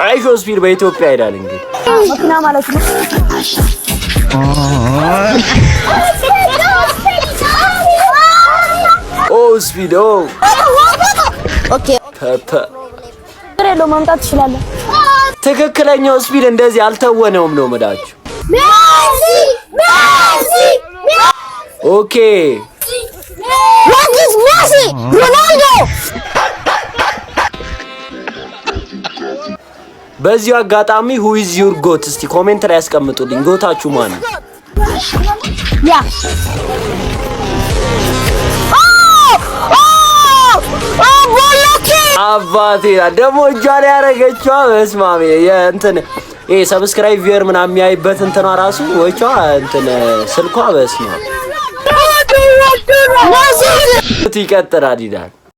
አይሾ ስፒድ በኢትዮጵያ አይዳል እንግዲህ መኪና ማለት ነው። ኦ ስፒድ ኦኬ ማምጣት ትችላለህ። ትክክለኛው ስፒድ እንደዚህ አልተወነውም ነው የምላችሁ። ኦኬ ሜሲ ሮናልዶ። በዚሁ አጋጣሚ who is your goat እስቲ ኮሜንት ላይ ያስቀምጡልኝ። ጎታችሁ ማን ነው? ያ አባቴ ደግሞ እጇን ያረገችዋ በስማሜ የእንትን ሰብስክራይብ ቪየር ምናምን የሚያይበት እንትና ራሱ ወይቿ እንትን ስልኳ በስማ ይቀጥላል ይላል።